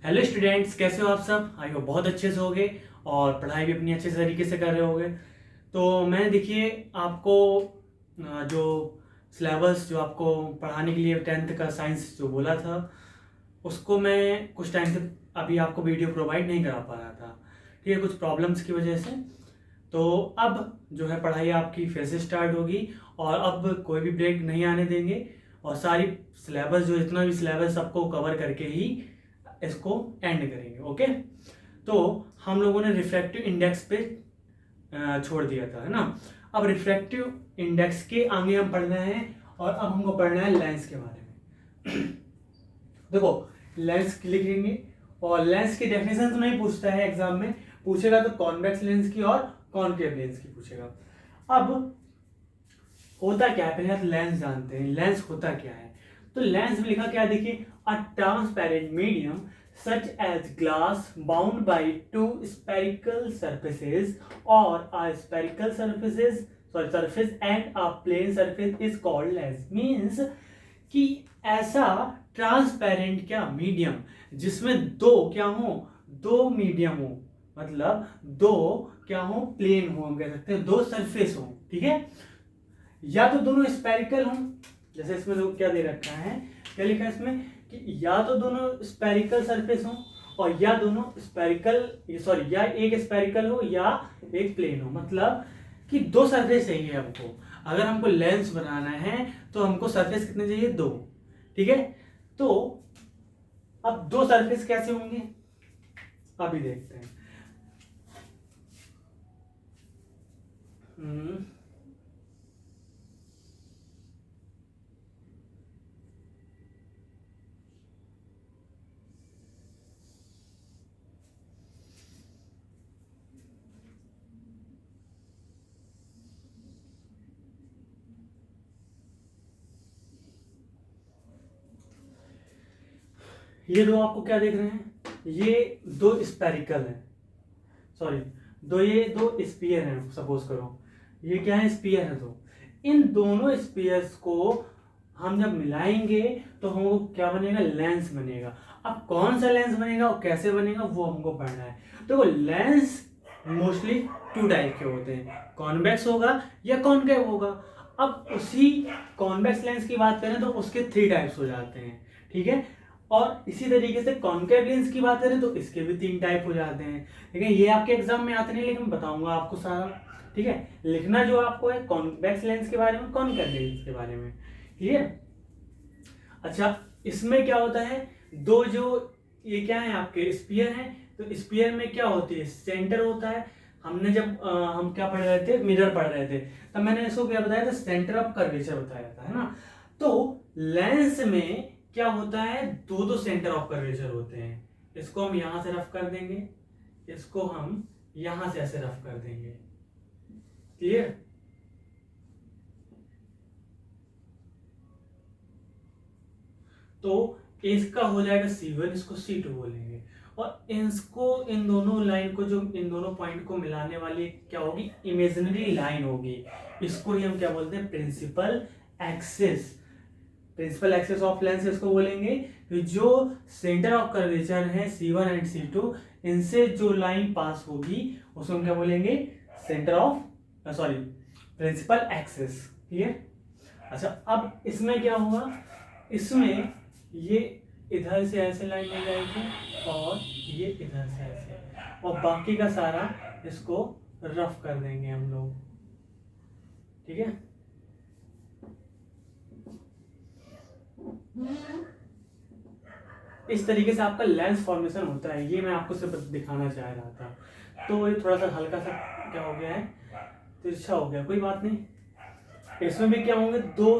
Hello students, कैसे हो आप सब? आई हो बहुत अच्छे से होगे और पढ़ाई भी अपनी अच्छे तरीके से कर रहे होगे। तो मैं देखिए आपको जो सिलेबस जो आपको पढ़ाने के लिए 10th का साइंस जो बोला था उसको मैं कुछ टाइम से अभी आपको वीडियो प्रोवाइड नहीं करा पा रहा था। ठीक है, कुछ प्रॉब्लम्स की वजह से। तो अब जो है पढ़ाई आपकी फिर से स्टार्ट होगी और अब कोई भी ब्रेक नहीं आने देंगे और सारी सिलेबस जो जितना भी सिलेबस सबको कवर करके ही इसको एंड करेंगे। ओके, तो हम लोगों ने रिफ्रैक्टिव इंडेक्स पे छोड़ दिया था, है ना। अब रिफ्रैक्टिव इंडेक्स के आगे हम पढ़ रहे हैं और अब हमको पढ़ना है लेंस के बारे में। देखो, लेंस लिखेंगे और लेंस की डेफिनेशन तो नहीं पूछता है एग्जाम में, पूछेगा तो कॉन्वेक्स लेंस की और कॉनकेव लेंस की पूछेगा। अब होता क्या है, पहले लेंस जानते हैं लेंस होता क्या है। तो लेंस में लिखा क्या है, देखिए, a transparent medium such as glass bound by two spherical surfaces or a spherical surface and a plane surface is called lens। means कि ऐसा ट्रांसपेरेंट क्या मीडियम जिसमें दो क्या हो, दो मीडियम हो, मतलब दो क्या हो, प्लेन हो, हम कह सकते हैं दो सरफेस हो। ठीक है, या तो दोनों स्पेरिकल हों, जैसे इसमें लोग क्या दे रखा है, क्या लिखा है इसमें कि या तो दोनों स्पेरिकल सरफेस हों और या दोनों स्पेरिकल सॉरी या एक स्पेरिकल हो या एक प्लेन हो, मतलब कि दो सरफेस चाहिए हमको। अगर हमको लेंस बनाना है तो हमको सरफेस कितने चाहिए, दो। ठीक है, तो अब दो सरफेस कैसे होंगे अभी देखते हैं। ये दो आपको क्या देख रहे हैं, ये दो स्पेरिकल है, सॉरी ये दो स्पीयर हैं, सपोज करो ये क्या है, स्पीयर है। दो इन दोनों स्पीयर्स को हम जब मिलाएंगे तो हमको क्या बनेगा, लेंस बनेगा। अब कौन सा लेंस बनेगा और कैसे बनेगा वो हमको पढ़ना है। तो लेंस मोस्टली टू टाइप के होते हैं, कॉन्वेक्स होगा या कॉनकेव होगा। अब उसी कॉन्वेक्स लेंस की बात करें तो उसके 3 टाइप्स हो जाते हैं। ठीक है, और इसी तरीके से कॉनकेव लेंस की बात करें तो इसके भी 3 टाइप हो जाते हैं। ठीक है, ये आपके एग्जाम में आते नहीं, लेकिन बताऊंगा आपको सारा। ठीक है, लिखना जो आपको है कॉन्वेक्स लेंस के बारे में, कॉनकेव लेंस के बारे में। ठीक है, अच्छा, इसमें क्या होता है, दो जो ये क्या है आपके स्पीयर हैं, तो स्पीयर में क्या होती है, सेंटर होता है। हमने जब हम क्या पढ़ रहे थे, मिरर पढ़ रहे थे, तब मैंने इसको क्या बताया था, सेंटर ऑफ कर्वेचर बताया था, है ना। तो लेंस में क्या होता है, दो दो सेंटर ऑफ कर्वेचर होते हैं। इसको हम यहां से रफ कर देंगे, इसको हम यहां से ऐसे रफ कर देंगे। क्लियर? तो इसका हो जाएगा C1, इसको C2 बोलेंगे। और इसको इन दोनों लाइन को, जो इन दोनों पॉइंट को मिलाने वाली क्या होगी, इमेजिनरी लाइन होगी। इसको ही हम क्या बोलते हैं, principal axis. Principal axis of lens इसको बोलेंगे कि जो सेंटर ऑफ कर्वेचर है C1 एंड C2, इनसे जो लाइन पास होगी उसको हम क्या बोलेंगे, centre of sorry principal axis. ठीक है, अच्छा, अब इसमें क्या होगा, इसमें ये इधर से ऐसे लाइन हो जाएगी और ये इधर से ऐसे, और बाकी का सारा इसको रफ कर देंगे हम लोग। ठीक है, इस तरीके से आपका लेंस फॉर्मेशन होता है। ये मैं आपको सिर्फ दिखाना चाह रहा था। तो ये थोड़ा सा हल्का सा क्या हो गया है, तिरछा हो गया, कोई बात नहीं। इसमें भी क्या होंगे, दो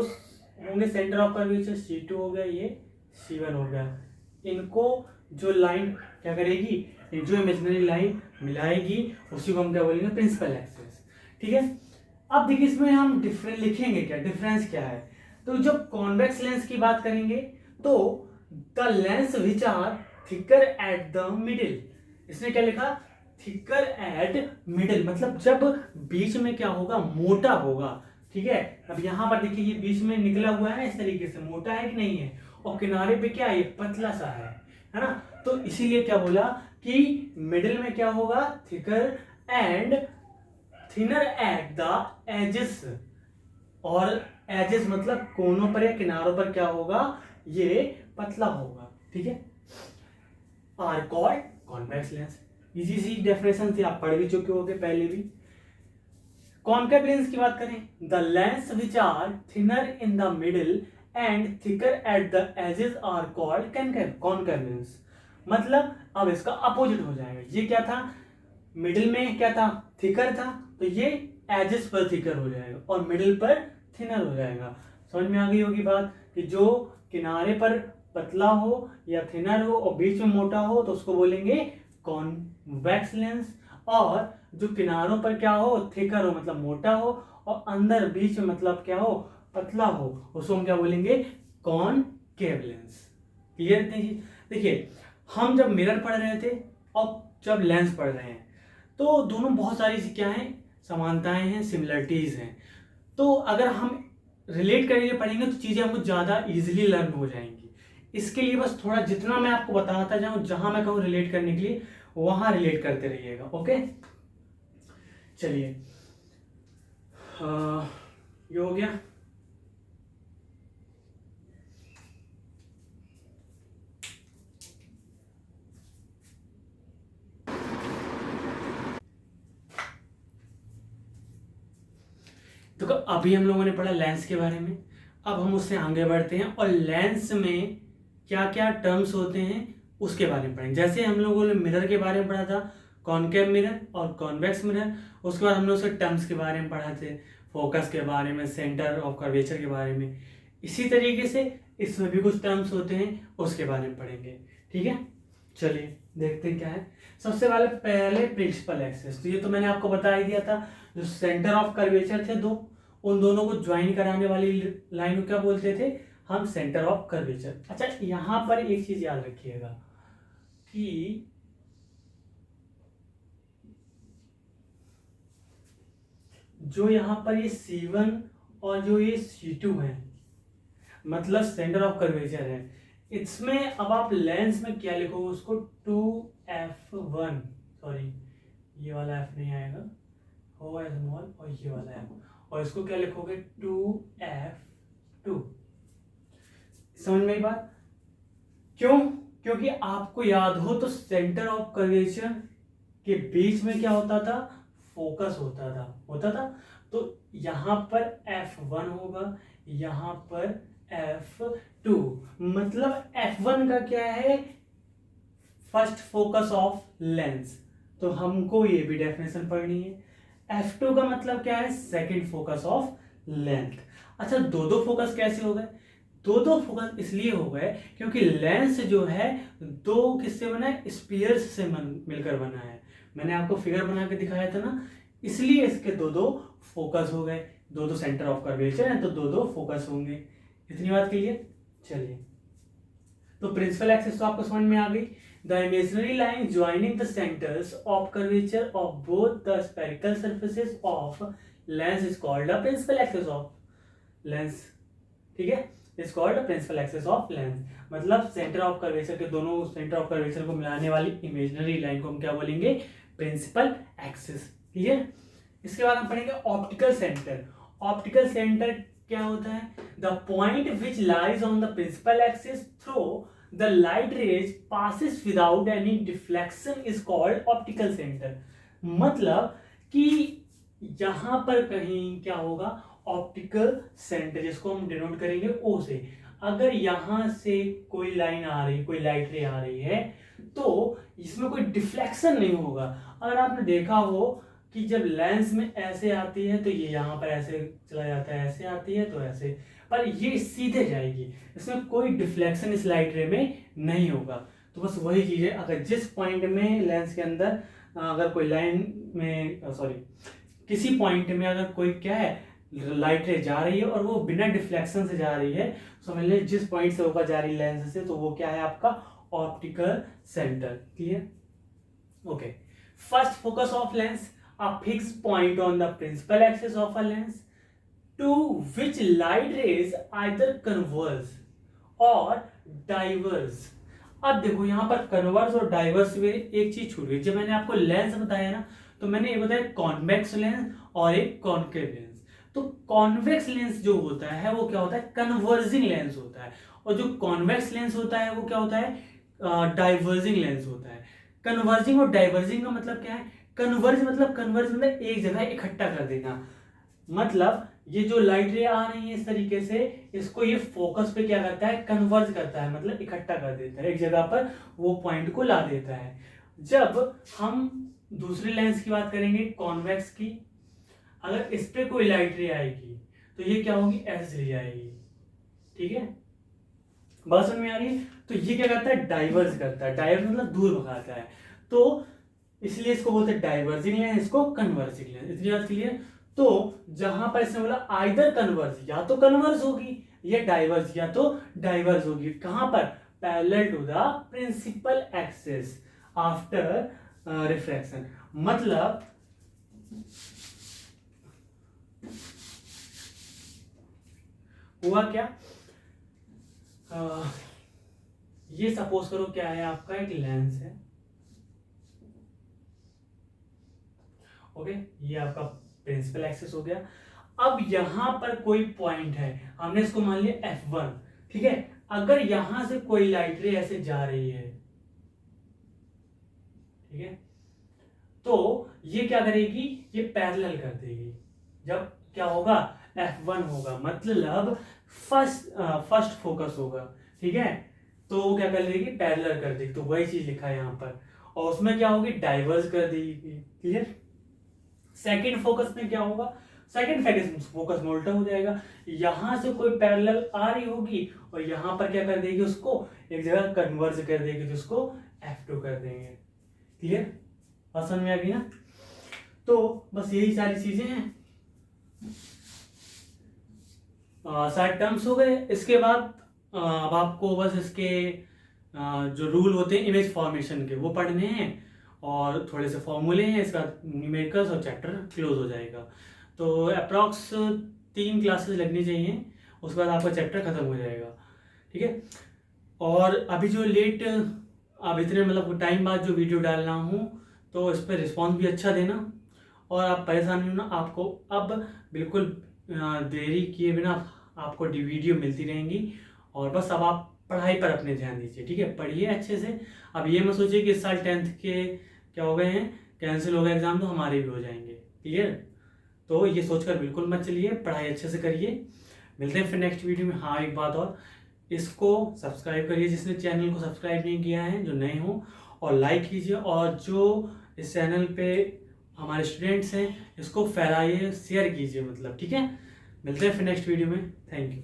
होंगे सेंटर ऑफ कर्वेचर, C2 हो गया, ये C1 हो गया। इनको जो लाइन क्या करेगी, जो इमेजिनरी लाइन मिलाएगी उसी को हम क्या बोलेंगे, प्रिंसिपल एक्सिस। ठीक है, अब देखिए इसमें हम डिफरेंस लिखेंगे, क्या डिफरेंस क्या है। तो जब कॉन्वेक्स लेंस की बात करेंगे तो the lens which are thicker at the middle, इसने क्या लिखा, थिकर एट मिडिल, मतलब जब बीच में क्या होगा, मोटा होगा। ठीक है, अब यहां पर देखिए ये बीच में निकला हुआ है इस तरीके से, मोटा है कि नहीं है, और किनारे पे क्या है, पतला सा है। है ना। तो इसीलिए क्या बोला कि मिडिल में क्या होगा, thicker and thinner at the edges, और एजेस मतलब कोनों पर या किनारों पर क्या होगा, ये पतला होगा, ठीक है। Are called convex lens. Easy सी डेफिनेशन थी, आप पढ़ भी चुके होगे पहले भी। कॉन्केव लेंस की बात करें, the lens which are thinner in the middle and thicker at the edges are called concave lens. मतलब अब इसका अपोजिट हो जाएगा, ये क्या था, मिडिल में क्या था, थिकर था, तो ये एजेस पर थिकर हो जाएगा और मिडिल पर थिनर हो जाएगा। समझ में आ गई होगी बात, कि जो किनारे पर पतला हो या थिनर हो और बीच में मोटा हो तो उसको बोलेंगे कॉन्वेक्स लेंस, और जो किनारों पर क्या हो, थिकर हो मतलब मोटा हो, और अंदर बीच में मतलब क्या हो, पतला हो, उसको हम क्या बोलेंगे, कॉनकेव लेंस। क्लियर थी। देखिए हम जब मिरर पढ़ रहे थे और जब लेंस पढ़ रहे हैं तो दोनों बहुत सारी क्या है, समानताएं हैं, सिमिलरिटीज हैं। तो अगर हम रिलेट करके पढ़ेंगे तो चीजें हमको ज्यादा इजीली लर्न हो जाएंगी। इसके लिए बस थोड़ा जितना मैं आपको बताता जाऊं, जहां मैं कहूँ रिलेट करने के लिए वहां रिलेट करते रहिएगा। ओके चलिए, ये हो गया। तो अभी हम लोगों ने पढ़ा लेंस के बारे में, अब हम उससे आगे बढ़ते हैं और लेंस में क्या क्या टर्म्स होते हैं उसके बारे में पढ़ेंगे। जैसे हम लोगों ने मिरर के बारे में पढ़ा था, कॉनकेव मिरर और कॉन्वेक्स मिरर, उसके बाद हम लोग उसके टर्म्स के बारे में पढ़ा थे, फोकस के बारे में, सेंटर ऑफ कर्वेचर के बारे में। इसी तरीके से इसमें भी कुछ टर्म्स होते हैं, उसके बारे में पढ़ेंगे, ठीक है। चलिए देखते हैं क्या है। सबसे पहले प्रिंसिपल एक्सिस, तो ये तो मैंने आपको बता ही दिया था, जो सेंटर ऑफ कर्वेचर थे दो, उन दोनों को ज्वाइन कराने वाली लाइन को क्या बोलते थे हम, सेंटर ऑफ कर्वेचर। अच्छा यहां पर एक चीज याद रखिएगा कि जो यहां पर ये C1 और जो ये C2 है, मतलब सेंटर ऑफ कर्वेचर है, इसमें अब आप लेंस में क्या लिखोगे उसको, 2f1, सॉरी ये वाला f नहीं आएगा, होगा स्मॉल, और ये वाला f, और इसको क्या लिखोगे 2f2। समझ में आई बात, क्यों, क्योंकि आपको याद हो तो सेंटर ऑफ कर्वेचर के बीच में क्या होता था, फोकस होता था। तो यहां पर f1 होगा, यहां पर f2, मतलब f1 का क्या है, फर्स्ट फोकस ऑफ लेंस, तो हमको ये भी डेफिनेशन पढ़नी है। f2 का मतलब क्या है, सेकंड फोकस ऑफ लेंथ। अच्छा दो फोकस कैसे हो गए, दो फोकस इसलिए हो गए क्योंकि लेंस जो है दो किससे बना है, स्पीयर्स से मिलकर बना है। मैंने आपको फिगर बना के दिखाया था ना, इसलिए इसके दो फोकस हो गए, दो सेंटर ऑफ कर्वेचर है तो दो फोकस होंगे। इतनी बात क्लियर। चलिए तो प्रिंसिपल एक्सिस तो आपको समझ में आ गई। The imaginary line joining the centres of curvature of both the spherical surfaces of lens is called the principal axis of lens, ठीक है, is called the principal axis of lens. मतलब centre of curvature के दोनों centre of curvature को मिलाने वाली imaginary line को हम क्या बोलेंगे, प्रिंसिपल एक्सिस, क्लियर। इसके बाद हम पढ़ेंगे ऑप्टिकल सेंटर। ऑप्टिकल सेंटर क्या होता है, the point which lies on the principal axis through the light rays passes without any deflection is called optical centre. मतलब कि यहां पर कहीं क्या होगा, ऑप्टिकल सेंटर, जिसको हम डिनोट करेंगे ओ से, अगर यहां से कोई लाइन आ रही, कोई लाइट रे आ रही है तो इसमें कोई डिफ्लेक्शन नहीं होगा। अगर आपने देखा हो कि जब लेंस में ऐसे आती है तो ये यहाँ पर ऐसे चला जाता है, ऐसे आती है तो ऐसे, पर ये सीधे जाएगी, इसमें कोई डिफ्लेक्शन इस लाइट रे में नहीं होगा। तो बस वही चीज है, अगर जिस पॉइंट में लेंस के अंदर अगर कोई लाइन में सॉरी किसी पॉइंट में अगर कोई क्या है लाइट रे जा रही है और वो बिना डिफ्लेक्शन से जा रही है, समझ लें जिस पॉइंट से होकर जा रही है लेंस से, तो वो क्या है आपका optical centre, clear. Okay, first focus of lens, a fixed point on the principal axis of a lens to which light rays either converge or diverge अब देखो यहाँ पर कन्वर्स और डाइवर्स में एक चीज छूट गई। जब मैंने आपको लेंस बताया ना, तो मैंने ये बताया कॉन्वेक्स लेंस और एक कॉन्केव लेंस। तो कॉन्वेक्स लेंस जो होता है वो क्या होता है, कन्वर्जिंग लेंस होता है, और जो कॉन्वेक्स लेंस होता है वो क्या होता है, डाइवर्जिंग लेंस होता है। कन्वर्जिंग और डाइवर्जिंग का मतलब क्या है, कन्वर्ज मतलब एक जगह इकट्ठा कर देना, मतलब ये जो लाइट रे आ रही है इस तरीके से, इसको ये फोकस पे क्या करता है, कन्वर्ज करता है, मतलब इकट्ठा कर देता है एक जगह पर, वो पॉइंट को ला देता है। जब हम दूसरे लेंस की बात करेंगे, कॉन्वेक्स की, अगर इस पे कोई लाइट रे आएगी तो ये क्या होगी, ऐसे चली जाएगी, ठीक है, बात समझ में आ रही है। तो ये क्या करता है, डाइवर्स करता है, डाइवर्स मतलब दूर भगाता है, तो इसलिए इसको बोलते हैं डाइवर्जिंग लेंस, इसको कन्वर्जिंग लेंस। इतनी बात क्लियर। तो जहां पर इसने बोला आइदर कन्वर्ज, या तो कन्वर्ज होगी या डाइवर्ज, या तो डाइवर्ज होगी, कहां पर, parallel to the principal axis after refraction. मतलब हुआ क्या, ये सपोज करो क्या है, आपका एक लेंस है, ओके, ये आपका प्रिंसिपल एक्सिस हो गया। अब यहां पर कोई पॉइंट है, हमने इसको मान लिया F1, ठीक है। अगर यहां से कोई लाइट रे ऐसे जा रही है, ठीक है, तो ये क्या करेगी, ये पैरेलल कर देगी। जब क्या होगा, F1 होगा, मतलब फर्स्ट फोकस होगा, ठीक है, तो वो क्या कर लेगी, पैरेलल कर देगी। तो वही चीज लिखा है यहाँ पर, और उसमें क्या होगी, डाइवर्स कर देगी, क्लियर। सेकंड फोकस में क्या होगा, सेकंड फोकस में उल्टा हो जाएगा, यहां से कोई पैरेलल आ रही होगी और यहां पर क्या कर देगी, उसको एक जगह कन्वर्ज कर देगी, तो उसको F2 कर देंगे, क्लियर, बात समझ में आ गई ना। तो बस यही सारी चीजें हैं, सारे टर्म्स हो गए। इसके बाद अब आपको बस इसके जो रूल होते हैं इमेज फॉर्मेशन के, वो पढ़ने हैं, और थोड़े से फॉर्मूले हैं, इसका न्यूमेरिकल्स और चैप्टर क्लोज हो जाएगा। तो अप्रॉक्स 3 क्लासेस लगनी चाहिए, उसके बाद आपका चैप्टर खत्म हो जाएगा, ठीक है। और अभी जो लेट, अब इतने मतलब टाइम बाद जो वीडियो डाल रहा हूँ, तो इस पर रिस्पॉन्स भी अच्छा देना, और आप परेशान नहीं होना, आपको अब बिल्कुल देरी किए बिना आपको वीडियो मिलती रहेंगी, और बस अब आप पढ़ाई पर अपने ध्यान दीजिए, ठीक है, पढ़िए अच्छे से। अब ये मत सोचिए कि इस साल 10th के क्या हो गए हैं, कैंसिल हो गए एग्जाम, तो हमारे भी हो जाएंगे, क्लियर। तो ये सोचकर बिल्कुल मत चलिए, पढ़ाई अच्छे से करिए। मिलते हैं फिर नेक्स्ट वीडियो में। हाँ, एक बात और, इसको सब्सक्राइब करिए जिसने चैनल को सब्सक्राइब नहीं किया है, जो नए हो, और लाइक कीजिए, और जो इस चैनल पे हमारे स्टूडेंट्स हैं इसको फैलाइए, शेयर कीजिए, मतलब, ठीक है। मिलते हैं फिर नेक्स्ट वीडियो में, थैंक यू।